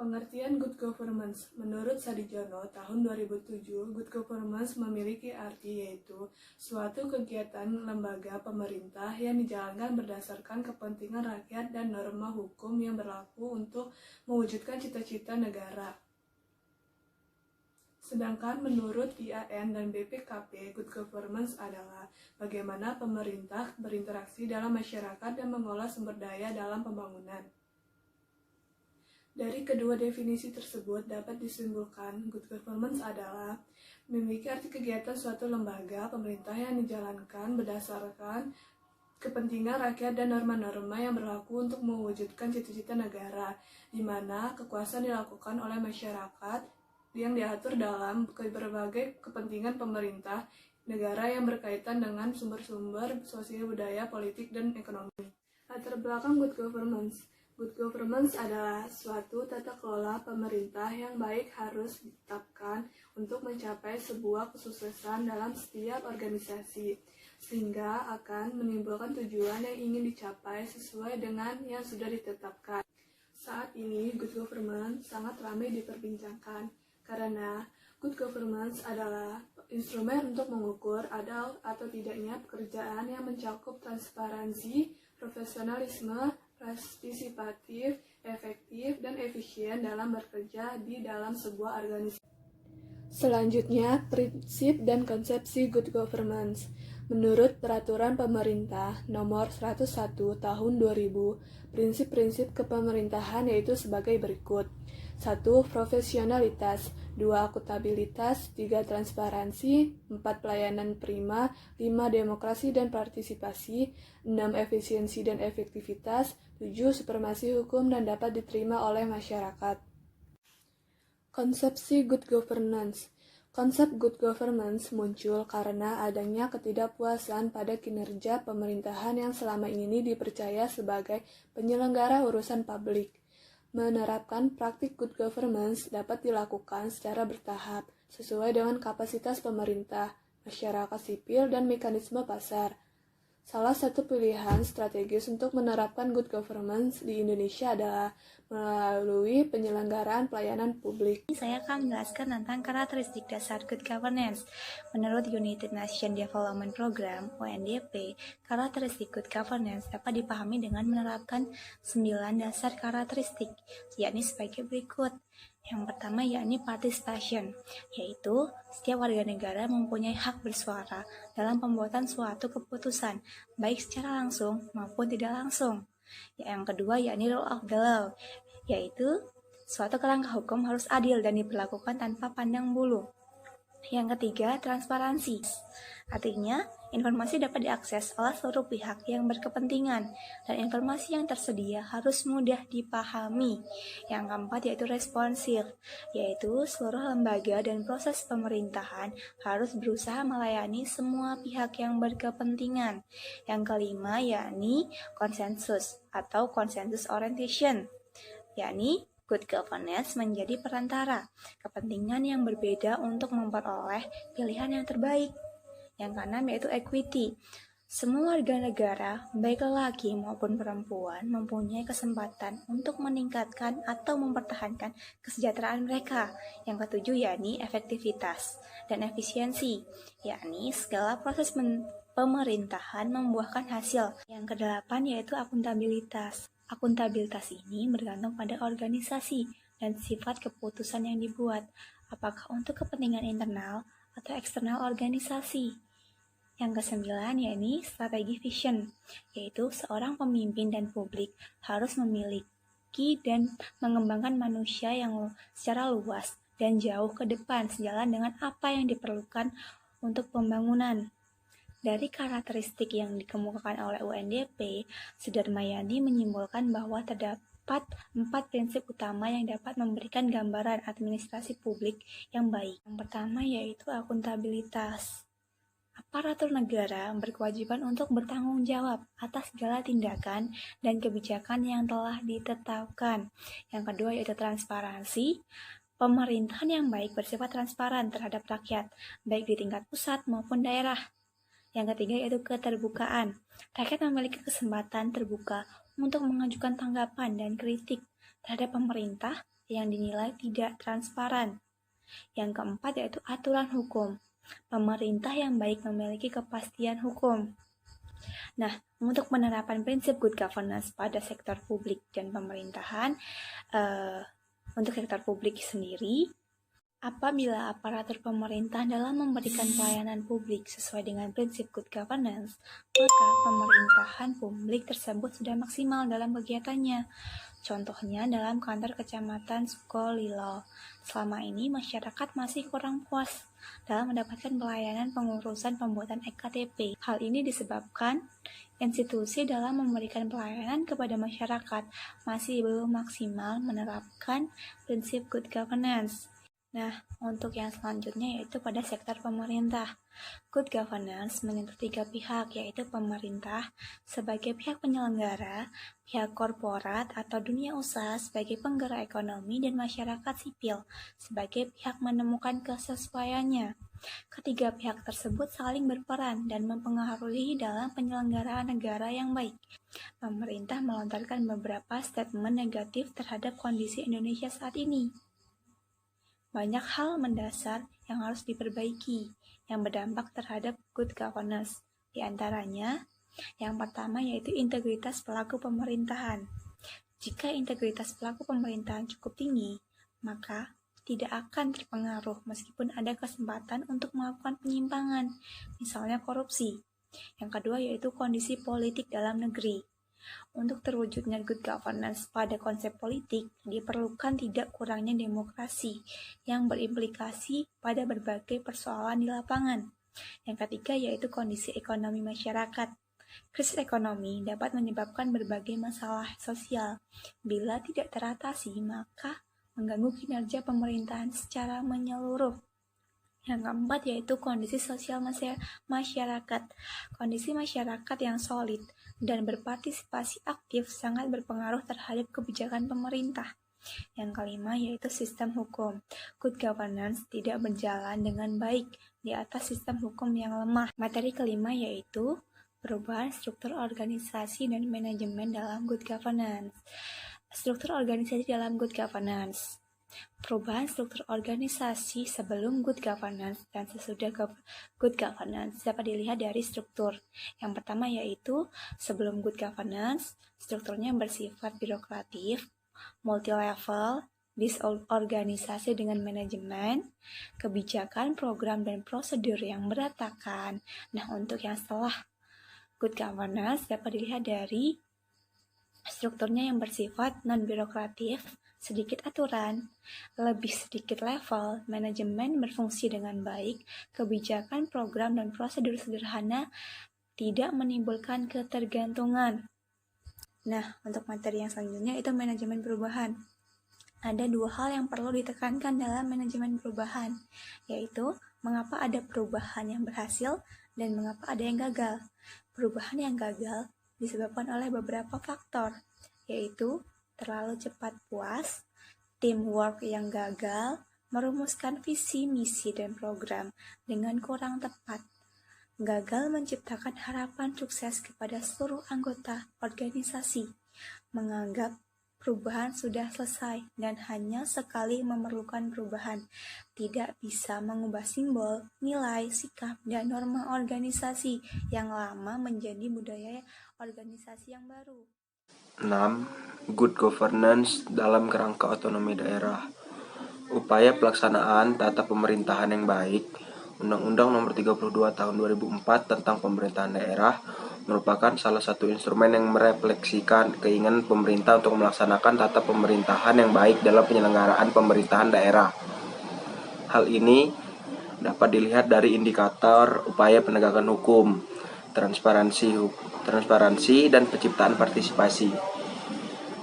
Pengertian good governance. Menurut Sadijono, tahun 2007, good governance memiliki arti yaitu suatu kegiatan lembaga pemerintah yang dijalankan berdasarkan kepentingan rakyat dan norma hukum yang berlaku untuk mewujudkan cita-cita negara. Sedangkan menurut IAN dan BPKP, good governance adalah bagaimana pemerintah berinteraksi dalam masyarakat dan mengolah sumber daya dalam pembangunan. Dari kedua definisi tersebut dapat disimpulkan good governance adalah memiliki arti kegiatan suatu lembaga pemerintah yang dijalankan berdasarkan kepentingan rakyat dan norma-norma yang berlaku untuk mewujudkan cita-cita negara, di mana kekuasaan dilakukan oleh masyarakat yang diatur dalam berbagai kepentingan pemerintah negara yang berkaitan dengan sumber-sumber sosial, budaya, politik, dan ekonomi. Latar belakang good governance. Good governance adalah suatu tata kelola pemerintah yang baik harus ditetapkan untuk mencapai sebuah kesuksesan dalam setiap organisasi, sehingga akan menimbulkan tujuan yang ingin dicapai sesuai dengan yang sudah ditetapkan. Saat ini, good governance sangat ramai diperbincangkan, karena good governance adalah instrumen untuk mengukur ada atau tidaknya pekerjaan yang mencakup transparansi, profesionalisme, partisipatif, efektif, dan efisien dalam bekerja di dalam sebuah organisasi. Selanjutnya, prinsip dan konsepsi good governance. Menurut Peraturan Pemerintah Nomor 101 Tahun 2000, prinsip-prinsip kepemerintahan yaitu sebagai berikut. 1. Profesionalitas, 2. Akuntabilitas, 3. Transparansi, 4. Pelayanan prima, 5. Demokrasi dan partisipasi, 6. Efisiensi dan efektivitas, 7. Supremasi hukum dan dapat diterima oleh masyarakat. Konsepsi good governance. Konsep good governance muncul karena adanya ketidakpuasan pada kinerja pemerintahan yang selama ini dipercaya sebagai penyelenggara urusan publik. Menerapkan praktik good governance dapat dilakukan secara bertahap, sesuai dengan kapasitas pemerintah, masyarakat sipil, dan mekanisme pasar. Salah satu pilihan strategis untuk menerapkan good governance di Indonesia adalah melalui penyelenggaraan pelayanan publik. Saya akan menjelaskan tentang karakteristik dasar good governance. Menurut United Nations Development Program (UNDP), karakteristik good governance dapat dipahami dengan menerapkan 9 dasar karakteristik, yakni sebagai berikut. Yang pertama yakni participation, yaitu setiap warga negara mempunyai hak bersuara dalam pembuatan suatu keputusan, baik secara langsung maupun tidak langsung. Yang kedua yakni rule of the law, yaitu suatu kerangka hukum harus adil dan diberlakukan tanpa pandang bulu. Yang ketiga, transparansi. Artinya, informasi dapat diakses oleh seluruh pihak yang berkepentingan dan informasi yang tersedia harus mudah dipahami. Yang keempat yaitu responsif, yaitu seluruh lembaga dan proses pemerintahan harus berusaha melayani semua pihak yang berkepentingan. Yang kelima yakni konsensus atau consensus orientation, yakni good governance menjadi perantara kepentingan yang berbeda untuk memperoleh pilihan yang terbaik. Yang keenam yaitu equity. Semua warga negara, baik lelaki maupun perempuan, mempunyai kesempatan untuk meningkatkan atau mempertahankan kesejahteraan mereka. Yang ketujuh yakni efektivitas dan efisiensi, yakni segala proses pemerintahan membuahkan hasil. Yang kedelapan yaitu akuntabilitas. Akuntabilitas ini bergantung pada organisasi dan sifat keputusan yang dibuat, apakah untuk kepentingan internal atau eksternal organisasi. Yang kesembilan yakni strategi vision, yaitu seorang pemimpin dan publik harus memiliki dan mengembangkan manusia yang secara luas dan jauh ke depan sejalan dengan apa yang diperlukan untuk pembangunan. Dari karakteristik yang dikemukakan oleh UNDP, Sudarmayani menyimpulkan bahwa terdapat 4 prinsip utama yang dapat memberikan gambaran administrasi publik yang baik. Yang pertama yaitu akuntabilitas. Aparatur negara berkewajiban untuk bertanggung jawab atas segala tindakan dan kebijakan yang telah ditetapkan. Yang kedua yaitu transparansi. Pemerintahan yang baik bersifat transparan terhadap rakyat, baik di tingkat pusat maupun daerah. Yang ketiga yaitu keterbukaan. Rakyat memiliki kesempatan terbuka untuk mengajukan tanggapan dan kritik terhadap pemerintah yang dinilai tidak transparan. Yang keempat yaitu aturan hukum. Pemerintah yang baik memiliki kepastian hukum. Nah, untuk penerapan prinsip good governance pada sektor publik dan pemerintahan, untuk sektor publik sendiri, apabila aparatur pemerintah dalam memberikan pelayanan publik sesuai dengan prinsip good governance, maka pemerintahan publik tersebut sudah maksimal dalam kegiatannya. Contohnya dalam kantor kecamatan Sukolilo. Selama ini masyarakat masih kurang puas dalam mendapatkan pelayanan pengurusan pembuatan EKTP. Hal ini disebabkan institusi dalam memberikan pelayanan kepada masyarakat masih belum maksimal menerapkan prinsip good governance. Nah, untuk yang selanjutnya yaitu pada sektor pemerintah. Good governance menyentuh 3 pihak, yaitu pemerintah sebagai pihak penyelenggara, pihak korporat atau dunia usaha sebagai penggerak ekonomi, dan masyarakat sipil sebagai pihak menemukan kesesuaiannya. Ketiga pihak tersebut saling berperan dan mempengaruhi dalam penyelenggaraan negara yang baik. Pemerintah melontarkan beberapa statement negatif terhadap kondisi Indonesia saat ini. Banyak hal mendasar yang harus diperbaiki yang berdampak terhadap good governance. Di antaranya, yang pertama yaitu integritas pelaku pemerintahan. Jika integritas pelaku pemerintahan cukup tinggi, maka tidak akan terpengaruh meskipun ada kesempatan untuk melakukan penyimpangan, misalnya korupsi. Yang kedua yaitu kondisi politik dalam negeri. Untuk terwujudnya good governance pada konsep politik, diperlukan tidak kurangnya demokrasi yang berimplikasi pada berbagai persoalan di lapangan. Yang ketiga yaitu kondisi ekonomi masyarakat. Krisis ekonomi dapat menyebabkan berbagai masalah sosial. Bila tidak teratasi, maka mengganggu kinerja pemerintahan secara menyeluruh. Yang keempat yaitu kondisi sosial masyarakat. Kondisi masyarakat yang solid dan berpartisipasi aktif sangat berpengaruh terhadap kebijakan pemerintah. Yang kelima yaitu sistem hukum. Good governance tidak berjalan dengan baik di atas sistem hukum yang lemah. Materi kelima yaitu perubahan struktur organisasi dan manajemen dalam good governance. Struktur organisasi dalam good governance. Perubahan struktur organisasi sebelum good governance dan sesudah good governance dapat dilihat dari struktur. Yang pertama yaitu sebelum good governance, strukturnya bersifat birokratif, multi-level, disorganisasi dengan manajemen, kebijakan, program, dan prosedur yang berantakan. Nah, untuk yang setelah good governance dapat dilihat dari strukturnya yang bersifat non-birokratif, sedikit aturan, lebih sedikit level, manajemen berfungsi dengan baik, kebijakan, program, dan prosedur sederhana, tidak menimbulkan ketergantungan. Nah, untuk materi yang selanjutnya itu manajemen perubahan. Ada 2 hal yang perlu ditekankan dalam manajemen perubahan, yaitu mengapa ada perubahan yang berhasil dan mengapa ada yang gagal. Perubahan yang gagal disebabkan oleh beberapa faktor, yaitu terlalu cepat puas, teamwork yang gagal, merumuskan visi, misi, dan program dengan kurang tepat, gagal menciptakan harapan sukses kepada seluruh anggota organisasi, menganggap perubahan sudah selesai dan hanya sekali memerlukan perubahan, tidak bisa mengubah simbol, nilai, sikap, dan norma organisasi yang lama menjadi budaya organisasi yang baru. 6. Good governance dalam kerangka otonomi daerah. Upaya pelaksanaan tata pemerintahan yang baik. Undang-Undang Nomor 32 Tahun 2004 tentang Pemerintahan Daerah merupakan salah satu instrumen yang merefleksikan keinginan pemerintah untuk melaksanakan tata pemerintahan yang baik dalam penyelenggaraan pemerintahan daerah. Hal ini dapat dilihat dari indikator upaya penegakan hukum, transparansi dan penciptaan partisipasi.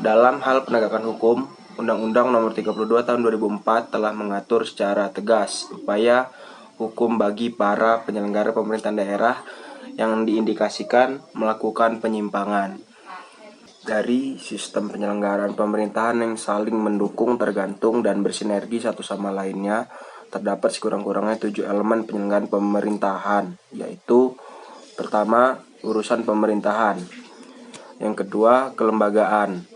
Dalam hal penegakan hukum, Undang-Undang Nomor 32 Tahun 2004 telah mengatur secara tegas upaya hukum bagi para penyelenggara pemerintahan daerah yang diindikasikan melakukan penyimpangan. Dari sistem penyelenggaraan pemerintahan yang saling mendukung, tergantung, dan bersinergi satu sama lainnya, terdapat sekurang-kurangnya 7 elemen penyelenggaraan pemerintahan, yaitu pertama, urusan pemerintahan. Yang kedua, kelembagaan.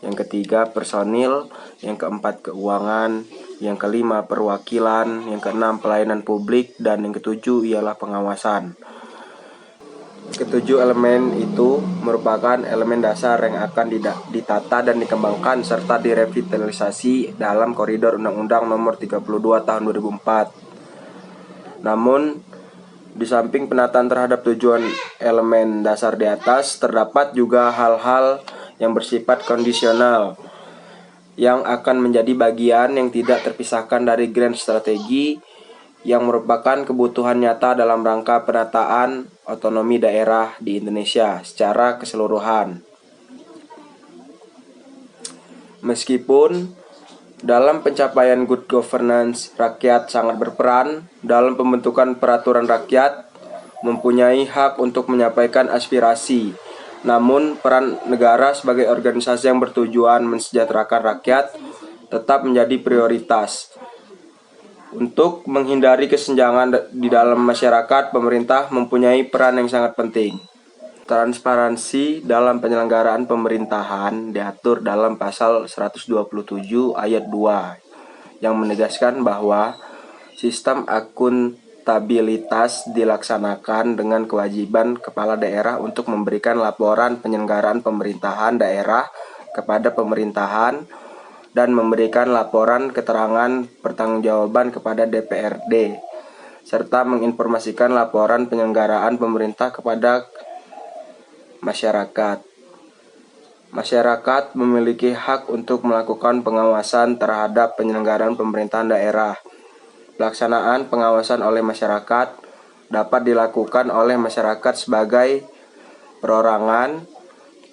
yang ketiga personil, yang keempat keuangan, yang kelima perwakilan, yang keenam pelayanan publik, dan yang ketujuh ialah pengawasan. Ketujuh elemen itu merupakan elemen dasar yang akan ditata dan dikembangkan serta direvitalisasi dalam koridor Undang-Undang Nomor 32 Tahun 2004. Namun, di samping penataan terhadap tujuan elemen dasar di atas, terdapat juga hal-hal yang bersifat kondisional yang akan menjadi bagian yang tidak terpisahkan dari grand strategi yang merupakan kebutuhan nyata dalam rangka penataan otonomi daerah di Indonesia secara keseluruhan. Meskipun dalam pencapaian good governance, rakyat sangat berperan dalam pembentukan peraturan rakyat, mempunyai hak untuk menyampaikan aspirasi. Namun, peran negara sebagai organisasi yang bertujuan mensejahterakan rakyat tetap menjadi prioritas. Untuk menghindari kesenjangan di dalam masyarakat, pemerintah mempunyai peran yang sangat penting. Transparansi dalam penyelenggaraan pemerintahan diatur dalam pasal 127 ayat 2 yang menegaskan bahwa sistem akuntabilitas dilaksanakan dengan kewajiban kepala daerah untuk memberikan laporan penyelenggaraan pemerintahan daerah kepada pemerintahan dan memberikan laporan keterangan pertanggungjawaban kepada DPRD serta menginformasikan laporan penyelenggaraan pemerintah kepada masyarakat. Masyarakat memiliki hak untuk melakukan pengawasan terhadap penyelenggaraan pemerintahan daerah. Pelaksanaan pengawasan oleh masyarakat dapat dilakukan oleh masyarakat sebagai perorangan,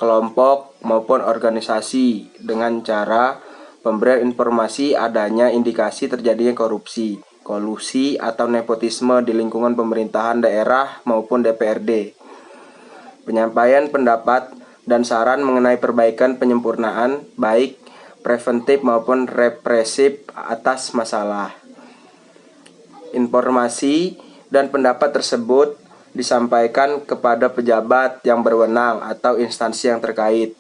kelompok, maupun organisasi dengan cara pemberian informasi adanya indikasi terjadinya korupsi, kolusi, atau nepotisme di lingkungan pemerintahan daerah maupun DPRD. Penyampaian pendapat dan saran mengenai perbaikan penyempurnaan baik preventif maupun represif atas masalah. Informasi dan pendapat tersebut disampaikan kepada pejabat yang berwenang atau instansi yang terkait.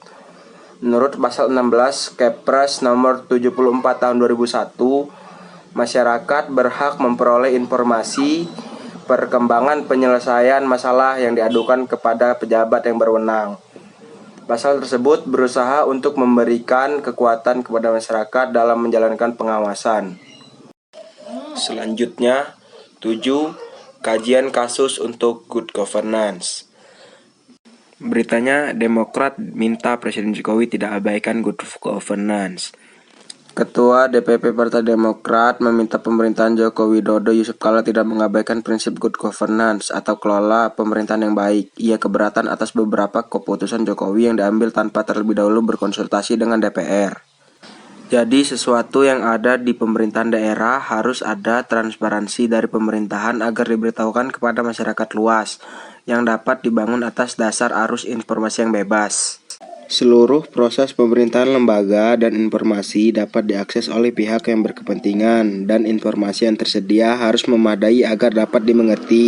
Menurut pasal 16 Kepres nomor 74 tahun 2001, masyarakat berhak memperoleh informasi perkembangan penyelesaian masalah yang diadukan kepada pejabat yang berwenang. Pasal tersebut berusaha untuk memberikan kekuatan kepada masyarakat dalam menjalankan pengawasan. Selanjutnya, 7. Kajian kasus untuk good governance. Beritanya, Demokrat minta Presiden Jokowi tidak abaikan good governance. Ketua DPP Partai Demokrat meminta pemerintahan Joko Widodo Yusuf Kala tidak mengabaikan prinsip good governance atau kelola pemerintahan yang baik. Ia keberatan atas beberapa keputusan Jokowi yang diambil tanpa terlebih dahulu berkonsultasi dengan DPR. Jadi sesuatu yang ada di pemerintahan daerah harus ada transparansi dari pemerintahan agar diberitahukan kepada masyarakat luas yang dapat dibangun atas dasar arus informasi yang bebas. Seluruh proses pemerintahan lembaga dan informasi dapat diakses oleh pihak yang berkepentingan dan informasi yang tersedia harus memadai agar dapat dimengerti.